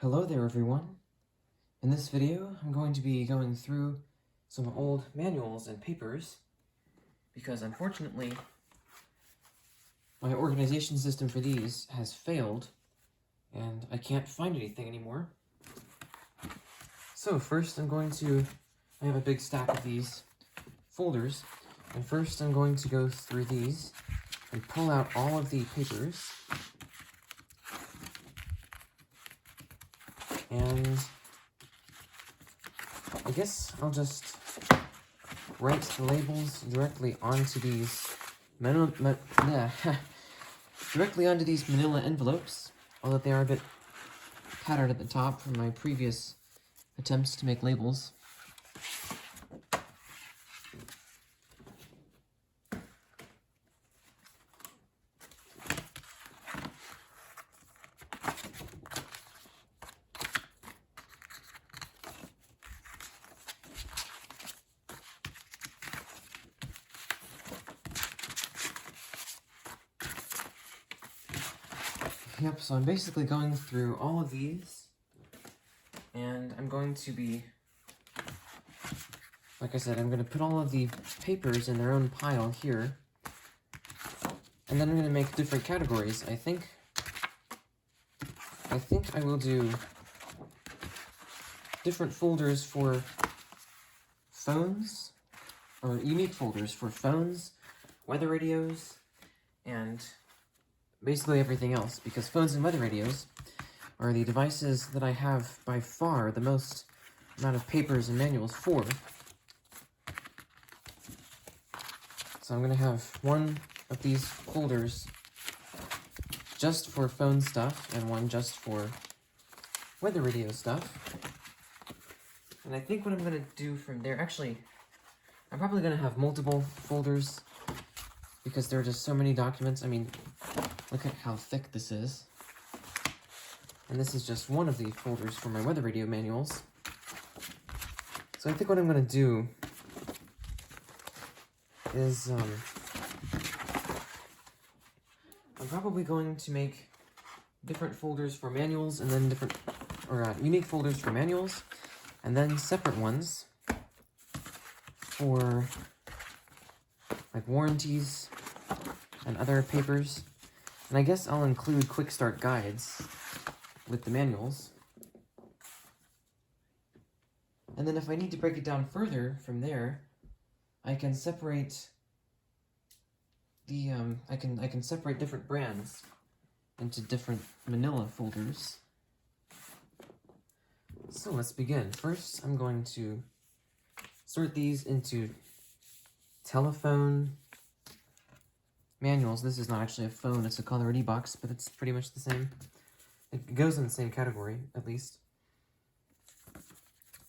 Hello there everyone. In this video I'm going to be going through some old manuals and papers because unfortunately my organization system for these has failed and I can't find anything anymore. So first I have a big stack of these folders, and first I'm going to go through these and pull out all of the papers. And I guess I'll just write the labels directly onto these manila envelopes, although they are a bit tattered at the top from my previous attempts to make labels. Yep, so I'm basically going through all of these, and I'm going to be, like I said, I'm going to put all of the papers in their own pile here, and then I'm going to make different categories. I think I will do different folders for phones, or unique folders for phones, weather radios, and basically everything else, because phones and weather radios are the devices that I have by far the most amount of papers and manuals for. So I'm going to have one of these folders just for phone stuff and one just for weather radio stuff. And I think what I'm going to do from there, actually, I'm probably going to have multiple folders because there are just so many documents. I mean, look at how thick this is. And this is just one of the folders for my weather radio manuals. So I think what I'm going to do is, I'm probably going to make different folders for manuals and then unique folders for manuals, and then separate ones for like warranties and other papers. And I guess I'll include quick start guides with the manuals. And then if I need to break it down further from there, I can separate the I can separate different brands into different manila folders. So let's begin. First, I'm going to sort these into telephone manuals. This is not actually a phone, it's a caller ID box, but it's pretty much the same. It goes in the same category, at least.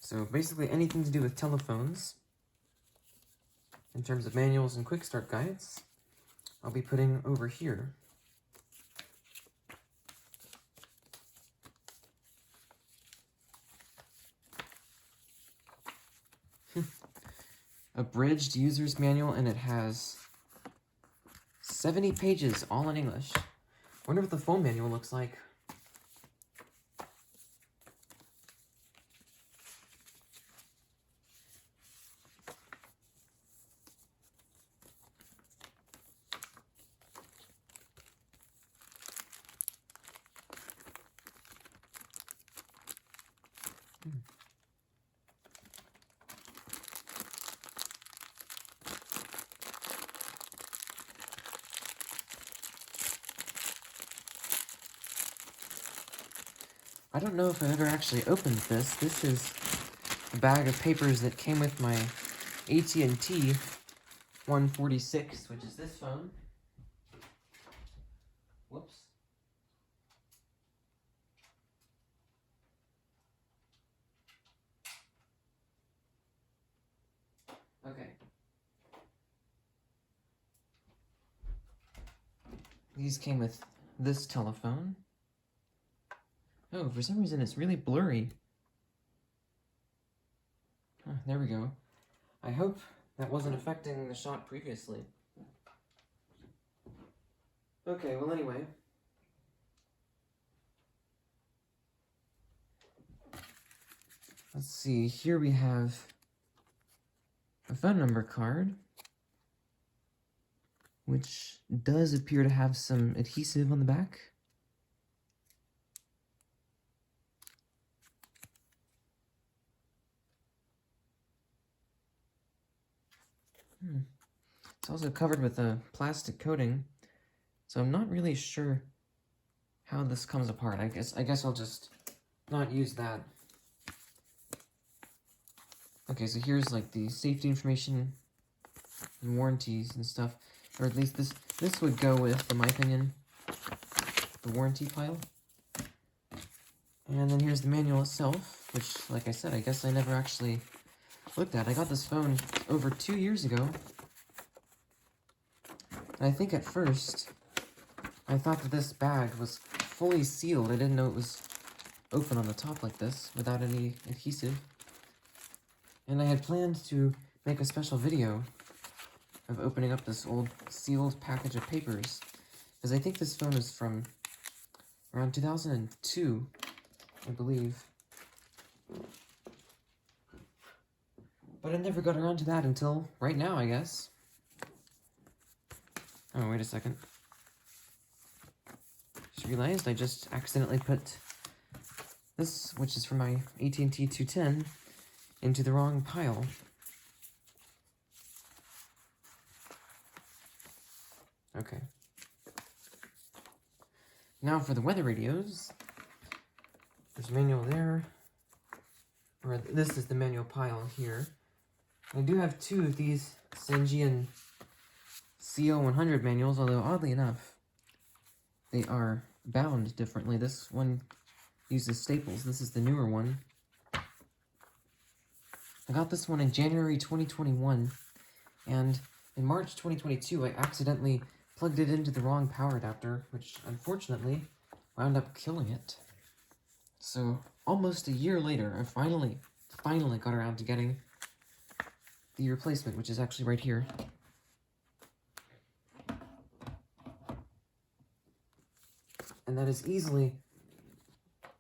So basically anything to do with telephones, in terms of manuals and quick start guides, I'll be putting over here. Abridged user's manual, and it has 70 pages, all in English. Wonder what the phone manual looks like. I don't know if I've ever actually opened this. This is a bag of papers that came with my AT&T 146, which is this phone. Whoops. Okay. These came with this telephone. Oh, for some reason it's really blurry. Oh, there we go. I hope that wasn't affecting the shot previously. Okay, well anyway. Let's see, here we have a phone number card, which does appear to have some adhesive on the back. It's also covered with a plastic coating, so I'm not really sure how this comes apart. I guess I'll just not use that. Okay, so here's like the safety information and warranties and stuff, or at least this would go with, in my opinion, the warranty pile. And then here's the manual itself, which, like I said, I guess I never actually looked at. I got this phone over 2 years ago, and I think at first I thought that this bag was fully sealed. I didn't know it was open on the top like this without any adhesive. And I had planned to make a special video of opening up this old sealed package of papers, because I think this phone is from around 2002, I believe. But I never got around to that until right now, I guess. Oh, wait a second. Just realized I just accidentally put this, which is from my AT&T 210, into the wrong pile. Okay. Now for the weather radios. There's a manual there. Or this is the manual pile here. I do have 2 of these Sangean CO100 manuals, although oddly enough, they are bound differently. This one uses staples. This is the newer one. I got this one in January 2021, and in March 2022, I accidentally plugged it into the wrong power adapter, which unfortunately wound up killing it. So almost a year later, I finally got around to getting the replacement, which is actually right here. And that is easily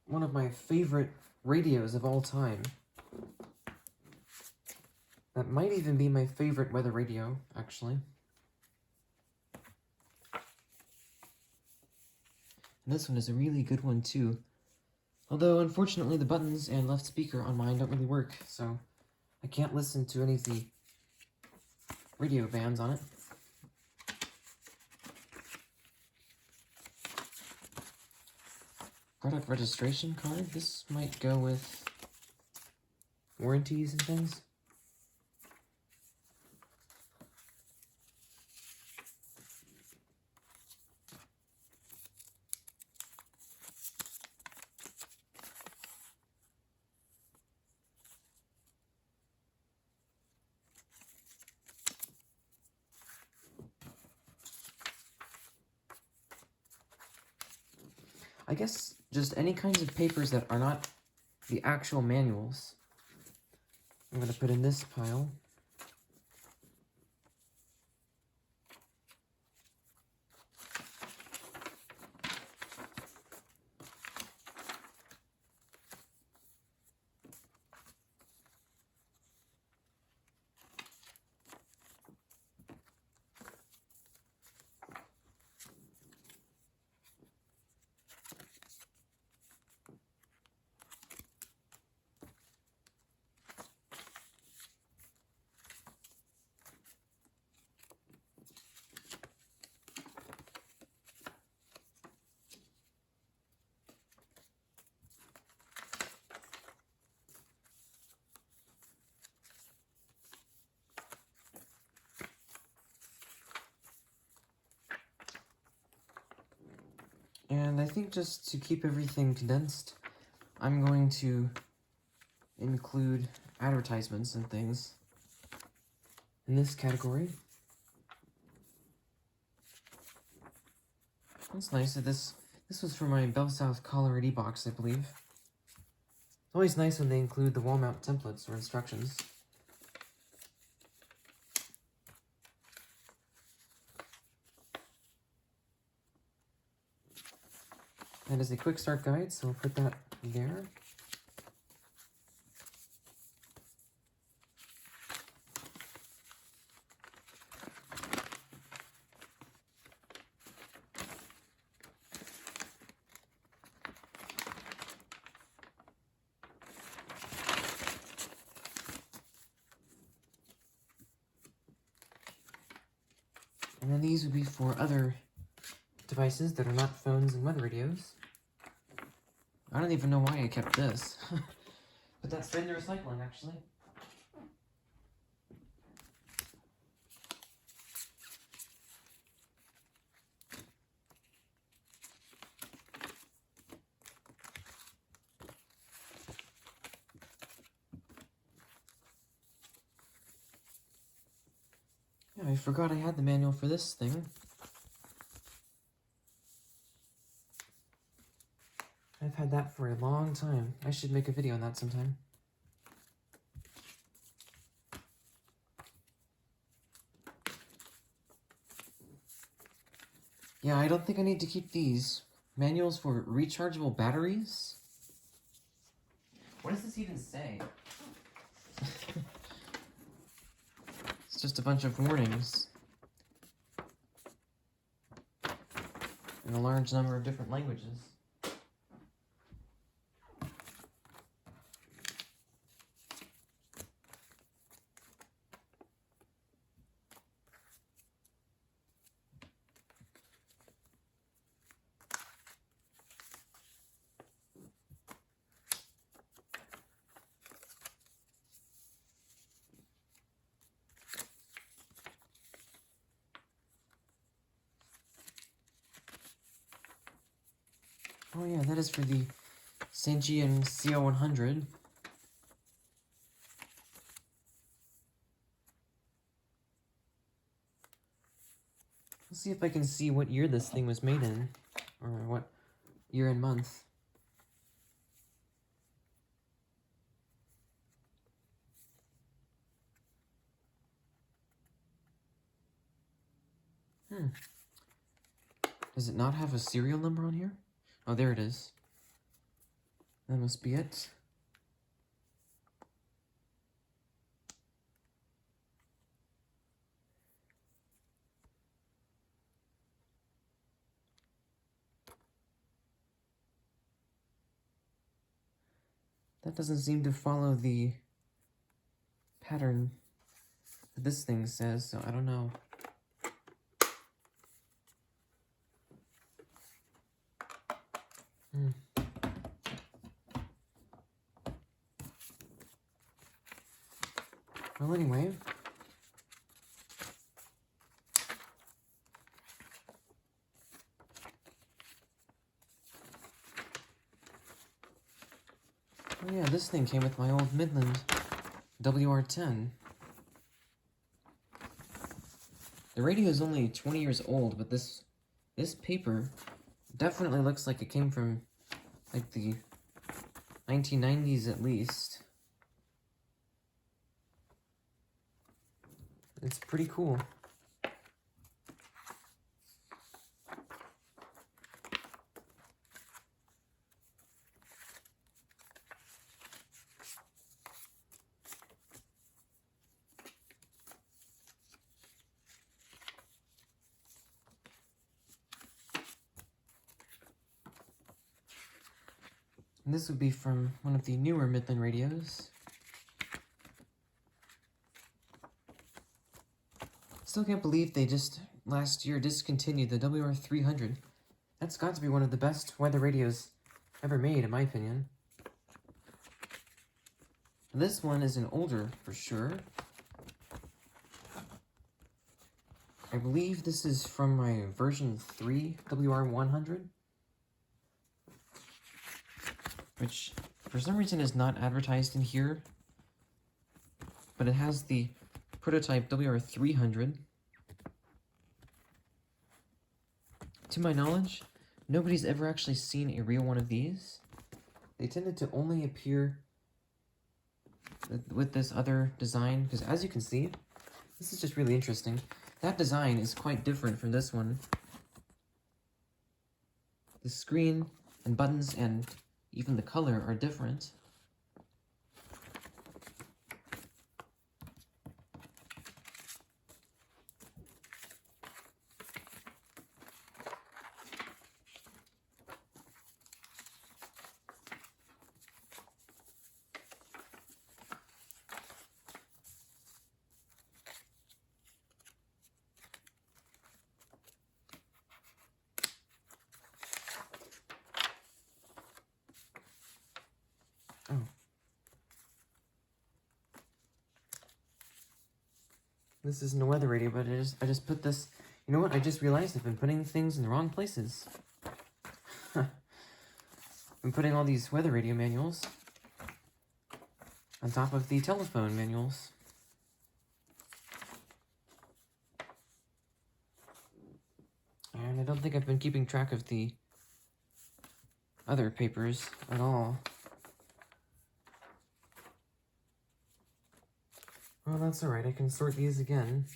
one of my favorite radios of all time. That might even be my favorite weather radio, actually. And this one is a really good one, too. Although, unfortunately, the buttons and left speaker on mine don't really work, so I can't listen to any of the radio bands on it. Product registration card. This might go with warranties and things. I guess just any kinds of papers that are not the actual manuals, I'm going to put in this pile. And I think just to keep everything condensed, I'm going to include advertisements and things in this category. That's nice that this was from my Bell South Colorado box, I believe. Always nice when they include the wall mount templates or instructions. That is a quick start guide, so we'll put that there. And then these would be for other devices that are not phones and weather radios. I don't even know why I kept this. But that's straight into recycling, actually. Yeah, I forgot I had the manual for this thing. I've had that for a long time. I should make a video on that sometime. Yeah, I don't think I need to keep these. Manuals for rechargeable batteries? What does this even say? It's just a bunch of warnings. In a large number of different languages. Oh yeah, that is for the Senji and CO100. Let's see if I can see what year this thing was made in, or what year and month. Does it not have a serial number on here? Oh, there it is. That must be it. That doesn't seem to follow the pattern that this thing says, so I don't know. Well, anyway. Oh yeah, this thing came with my old Midland WR10. The radio is only 20 years old, but this paper definitely looks like it came from, like, the 1990s at least. It's pretty cool. And this would be from one of the newer Midland radios. Still can't believe they just last year discontinued the WR300. That's got to be one of the best weather radios ever made, in my opinion. This one is an older, for sure. I believe this is from my version 3 WR100. Which, for some reason, is not advertised in here. But it has the prototype WR300. To my knowledge, nobody's ever actually seen a real one of these. They tended to only appear with this other design, because as you can see, this is just really interesting. That design is quite different from this one. The screen and buttons and even the color are different. Oh. This isn't a weather radio, but I just put this... You know what? I just realized I've been putting things in the wrong places. I'm putting all these weather radio manuals on top of the telephone manuals. And I don't think I've been keeping track of the other papers at all. Well, that's alright. I can sort these again.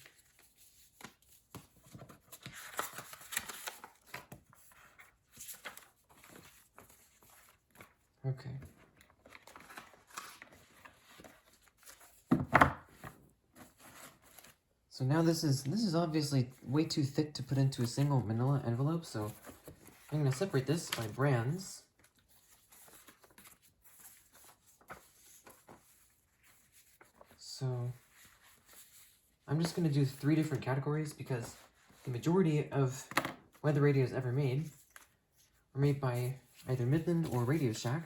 Okay. So now this is obviously way too thick to put into a single manila envelope, so I'm going to separate this by brands. So I'm just going to do 3 different categories because the majority of weather radios ever made were made by either Midland or Radio Shack.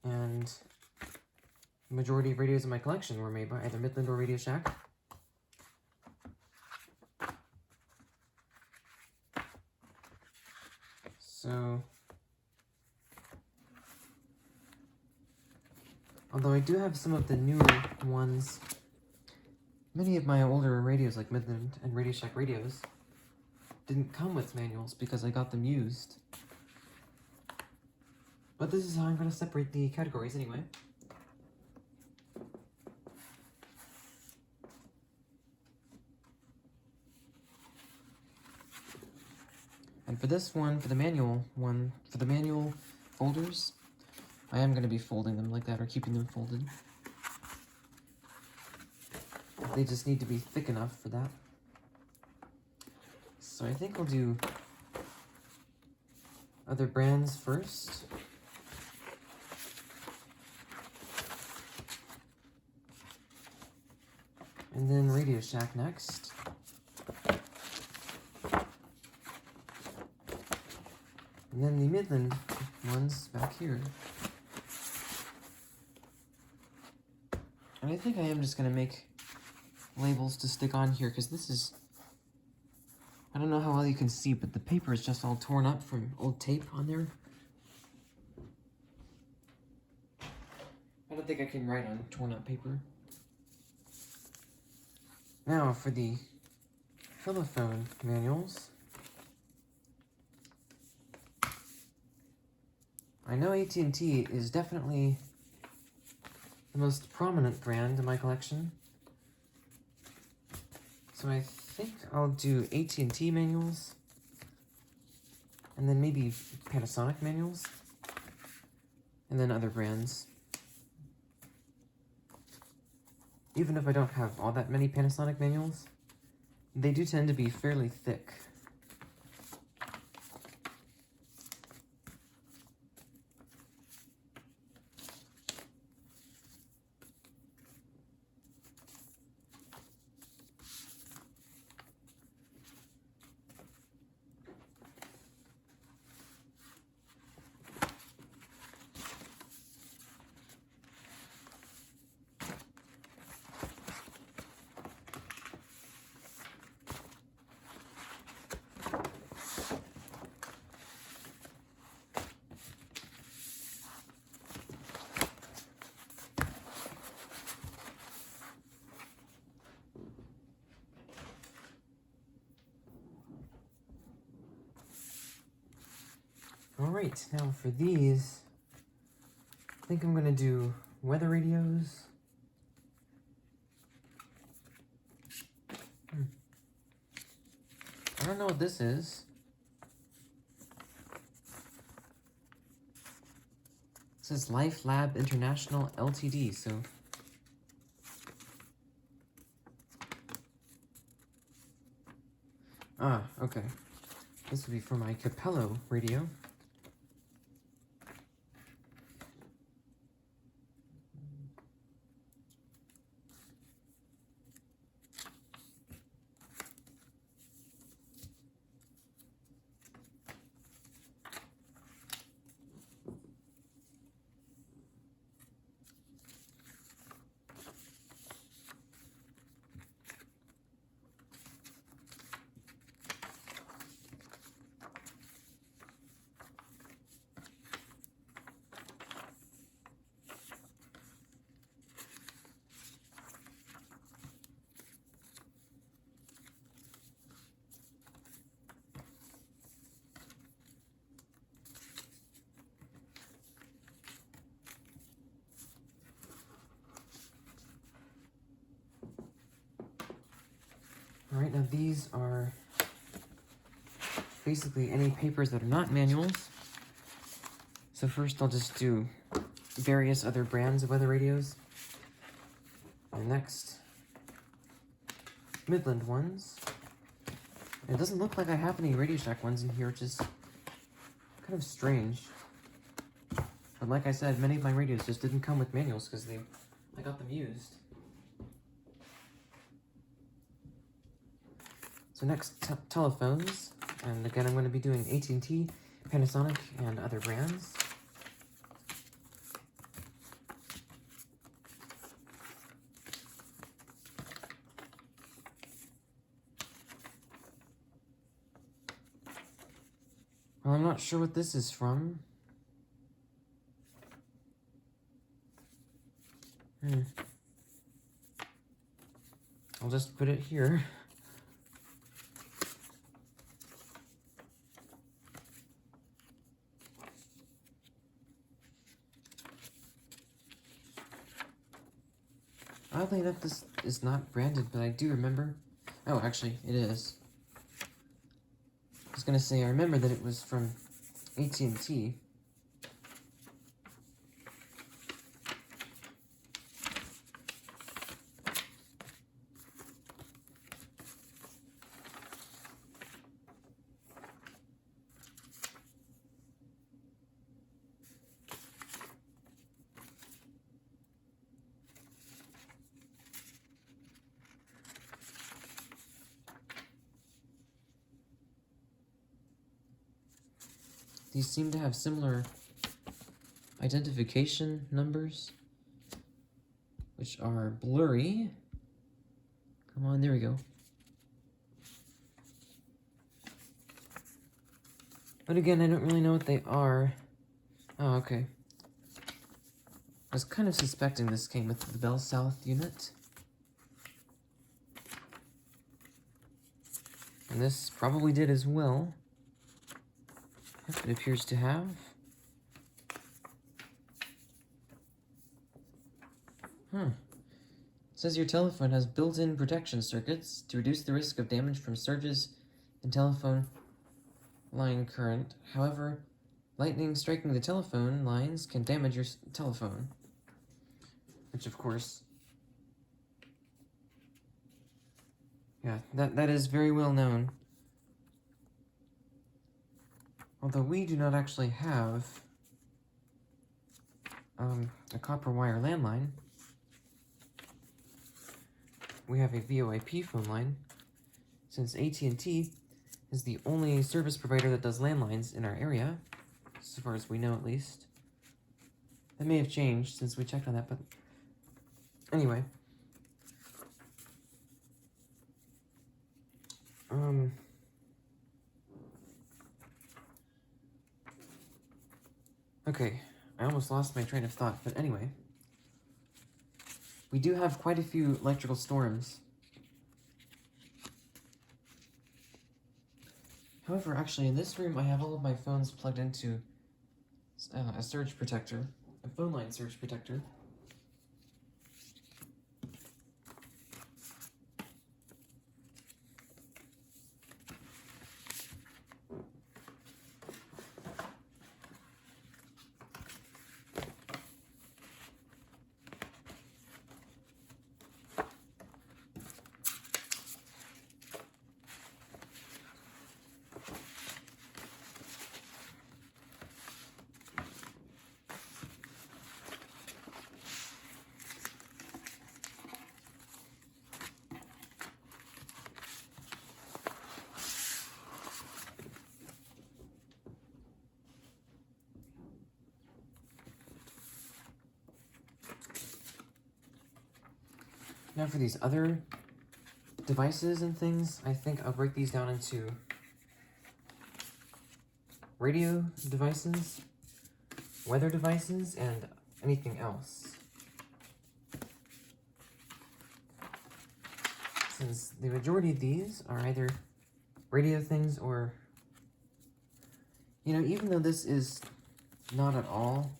And the majority of radios in my collection were made by either Midland or Radio Shack. So, although I do have some of the newer ones, many of my older radios like Midland and Radio Shack radios didn't come with manuals because I got them used. But this is how I'm going to separate the categories anyway. And for this one, for the manual folders, I am going to be folding them like that or keeping them folded. They just need to be thick enough for that. So I think I'll do other brands first. And then Radio Shack next. And then the Midland ones back here. And I think I am just going to make labels to stick on here, because this is... I don't know how well you can see, but the paper is just all torn up from old tape on there. I don't think I can write on torn up paper. Now for the telephone manuals. I know AT&T is definitely the most prominent brand in my collection. So I think I'll do AT&T manuals, and then maybe Panasonic manuals, and then other brands. Even if I don't have all that many Panasonic manuals, they do tend to be fairly thick. Alright, now for these, I think I'm going to do weather radios. I don't know what this is. It says Life Lab International Ltd, so... Ah, okay. This would be for my Capello radio. Alright, now these are basically any papers that are not manuals. So first I'll just do various other brands of weather radios. And next, Midland ones. And it doesn't look like I have any Radio Shack ones in here, which is kind of strange. But like I said, many of my radios just didn't come with manuals because I got them used. So next, telephones. And again, I'm going to be doing AT&T, Panasonic, and other brands. Well, I'm not sure what this is from. I'll just put it here. Oddly enough, this is not branded, but I do remember. Oh, actually, it is. I was gonna say, I remember that it was from AT&T. These seem to have similar identification numbers, which are blurry. Come on, there we go. But again, I don't really know what they are. Oh, okay. I was kind of suspecting this came with the Bell South unit. And this probably did as well. It appears to have. It says your telephone has built-in protection circuits to reduce the risk of damage from surges in telephone line current. However, lightning striking the telephone lines can damage your telephone. Which, of course, yeah, that is very well known. Although we do not actually have a copper wire landline. We have a VoIP phone line, since AT&T is the only service provider that does landlines in our area, as far as we know at least. That may have changed since we checked on that, but anyway. Okay, I almost lost my train of thought, but anyway. We do have quite a few electrical storms. However, actually, in this room, I have all of my phones plugged into a surge protector, a phone line surge protector. Now for these other devices and things, I think I'll break these down into radio devices, weather devices, and anything else. Since the majority of these are either radio things or, you know, even though this is not at all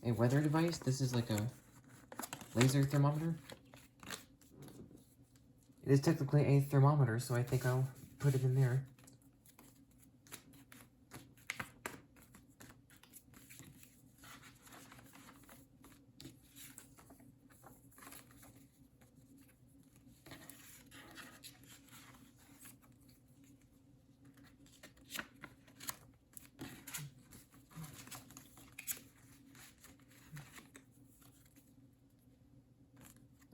a weather device, this is like a laser thermometer. It is technically a thermometer, so I think I'll put it in there.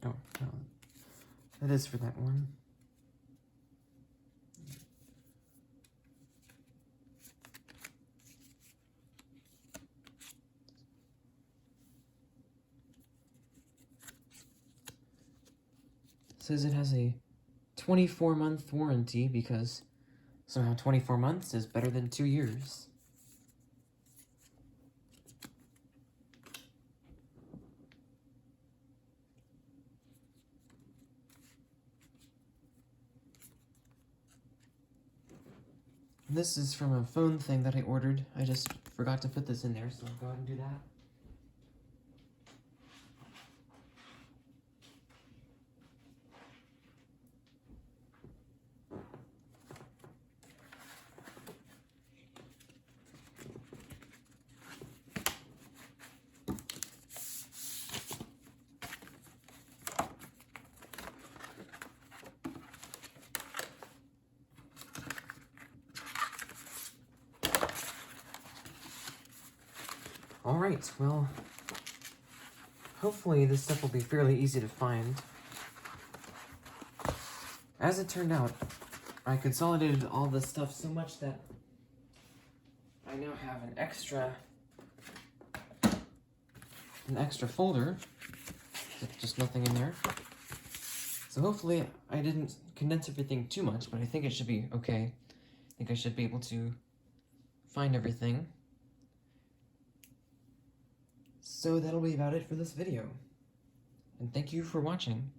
Oh, no. That is for that one. Says it has a 24-month warranty because somehow 24 months is better than 2 years. This is from a phone thing that I ordered. I just forgot to put this in there, so I'll go ahead and do that. Alright, well, hopefully this stuff will be fairly easy to find. As it turned out, I consolidated all this stuff so much that I now have an extra folder with just nothing in there. So hopefully I didn't condense everything too much, but I think it should be okay. I think I should be able to find everything. So that'll be about it for this video. And thank you for watching.